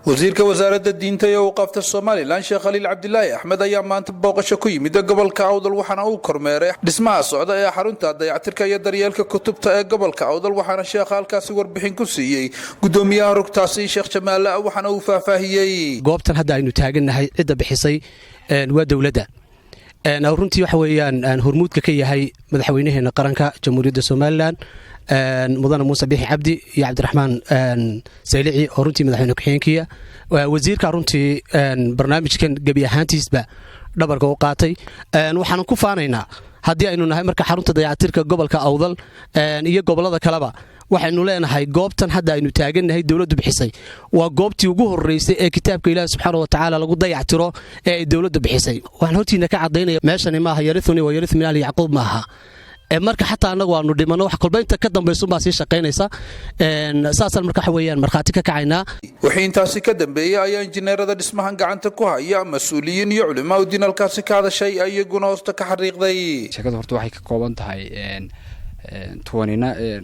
wasiirka wasaaradda diinta iyo waqafta Soomaaliland Sheekh Khaliil Cabdillaahi Axmed ayaa maanta booqasho ku yimid gobolka Awdal waxaana uu kormeeray dhismaha socda ee xarunta dayactirka iyo daryeelka kutubta ee gobolka Awdal waxaana sheekh halkaasi warbixin ku siiyay gudoomiyaha rugtaasi Sheekh Jamaal waxaana uu faahfaahiyay goobtan hadda aynu taaganahay cid bixisay waa dawladda runtii waxa weeyaan hormuudka ka yahay madaxweynaheena qaranka jamhuuriyadda Soomaaliland mudane Muuse Biixi Cabdi iyo Cabdiraxmaan Saylici oo runtii madaxweyne ku-xigeenkiya wasiirka runtii barnaamijkan gabi ahaantiisba dhabarka u qaatay waxaan ku faanaynaa haddii aynu nahay marka xarunta dayactirka gobolka Awdal iyo gobolada kaleba waxaynu leenahay goobtan hadda aynu taaganahay dawladdu bixisay waa goobtii ugu horeysay ee kitaabka Ilaahay subxaanahu wa ta'aala lagu dayactiro ee dawladdu bixisay waxaan hortiina ka cadeynaya meeshani maaha yarithuni wa yarith min ali yaqub maaha marka xataa anagu aanu dhimano wax kolbaynta ka dambayso ma sii shaqeynaysa saasan marka weeyaan marxaati ka kacayna wixii intaasi ka dambeeyay ayaa injineerada dhismahan gacanta ku haya mas'uuliyiin iyo culimo u dinalkaasi ka hadashay ayaguna hoosta ka xariiqday shaqada horta waxay ka kooban tahay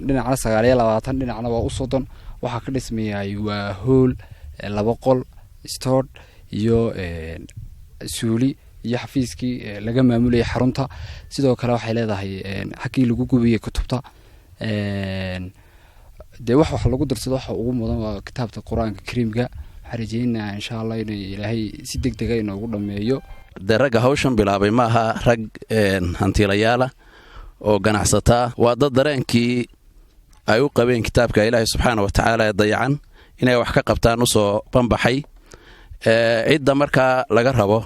dhinaca 29 dhinacna waa u sodon waxa ka dhismayay waa hool 2 qol store iyo suuli iyo xafiiskii laga maamulay xarunta sidoo kale waxay leedahay xaqii lagu gubiyay kutubta wax lagu darsado waxa ugu mudan waa kitaabta Quraanka Kariimka xariijina insha Allah inay Ilaahay si degdeg ah inoogu dhameeyo daraga hawshan bilaabay maaha rag hantiilayaal oo ganacsata waa dad dareenkii ay u qabeen kitaabka Ilaahay subxaanahu wa ta'aala dayacan inay wax ka qabtaan usoo banbaxay cidda marka laga rabo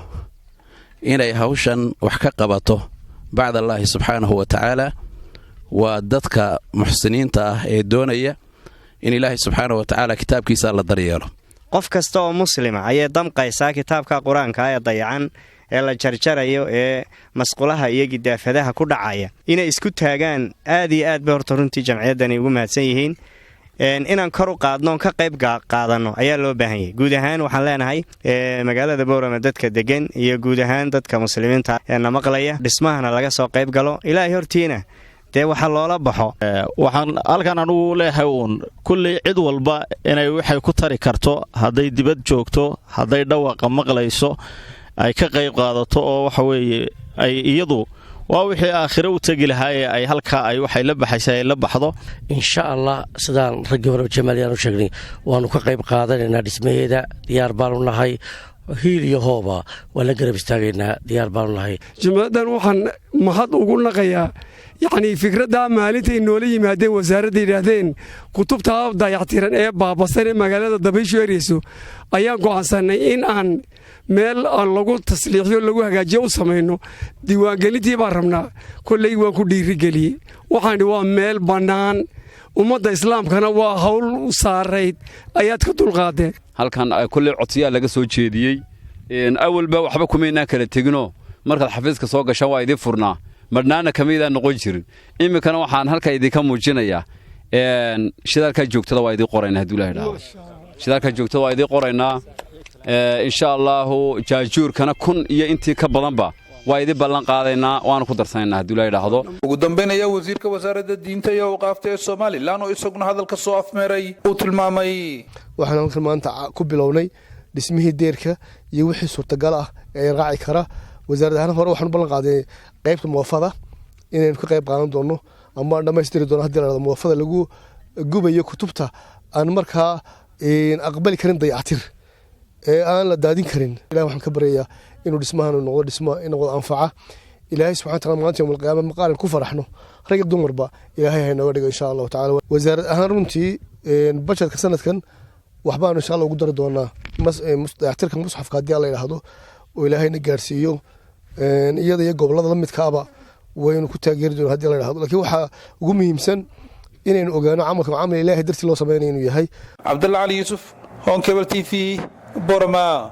inay hawshan wax ka qabato bacda Allah subhanahu wa ta'ala waa dadka muxsiniinta ah ee doonaya in Ilaahay subhanahu wa ta'ala kitaabkiisa la daryeelo qof kasta oo muslima ayay damqaysaa kitaabka Quraanka ee dayacan ee la jarjarayo ee masqulaha iyo gidaafadaha ku dhacaya inay isku taagaan aad iyo aad bay horta runtii jamciyaddani ugu mahadsan yihiin inaan kor u qaadno ka qayb qaadano ayaa loo baahan yahay guud ahaan waxaan leenahay magaalada Boorama dadka degan iyo guud ahaan dadka muslimiinta ee maqlaya dhismahana laga soo qayb galo Ilaahay hortiina waxa loola baxo waxaan halkan anu leeyahay kulli cid walba inay waxay ku tari karto haday dibad joogto haday dhawaqa maqlayso ay ka qayb qaadato oo waxa weeye ay iyadu waa wixii aakhiro u tagi lahaay ay halka ay waxay la baxaysay la baxdo insha Allah sidaan ragii hore Jamaal sheegnay waanu ka qayb qaadanaynaa dhismaheeda diyaar baan u nahay hiil iyo hooba wala garab istaagayna diyaar baan u nahay jamaadan waxaan mahad ugu naqayaa fikradda maalinta inoola yimaadeen wasaaradda yiraahdeen kutubta dayactiran ee baabasan ee magaalada Dabaysho ereyso ayaan go'aansanay in aan meel lagu tasliixiyo lagu hagaajiyo u sameeyno diiwaangelintii baan rabnaa kulay waan ku dhiirigeliyay waxaan waa meel banaan ummadda islaamkana waa hawl u saareyd ayaad ka dulqaadeen halkan kulay codsiya laga soo jeediyay awalba waxba kumeena kala tegino marka xafiiska soo gashan waa idin furnaa marnaana kamida noqon jirin imikana waxaan halka idinka muujinayaa shidaalka joogtada waa idin qoraynaa haduu Ilaahay shidaalka joogtada waa idin qoraynaa insha Allah jaajuurkana kun iyo intii ka badanba waa idin ballan qaadaynaa waan ku darsanaynaa haduu Ilaahay dhaahdo ugu dambeynaya wasiirka wasaaradda diinta iyo waqafta ee Soomaaliland oo isaguna hadalka soo afmeeray uu tilmaamay waxaan maanta ku bilownay dhismihii deerka iyo wixii suurtagal ah ee raaci kara wasaaradda hore waxaan ballan qaaday qaybta muwaafaqada inaan ka qayb qaadan doono ama dhameystiri doono hadii la muwaafaqada lagu gubayo kutubta aan markaa aqbali karin dayactir ee aan la daadin karin Ilaahay waxaan ka baryayaa inuu dhismahan noqdo dhismo inuu anfaca Ilaahay subhanahu wa ta'ala maanta yawmal qiyaamah maqaalin ku faraxno rag dumarba Ilaahay ha inoo dhigo insha Allah ta'ala wasaaradda ahaan runtii budgetka sanadkan waxbaan insha Allah ugu dari doonaa dayactirka mushafka hadii la yiraahdo oo Ilaahayna gaarsiiyo iyada iyo gobolada la midka aba waynu ku taageeri doonaa hadii la yiraahdo laakiin waxa ugu muhiimsan inaynu ogaano camalka Ilaahay dartii loo sameeyay inuu yahay Cabdulla Ali Yusuf Hon Cable TV Boorama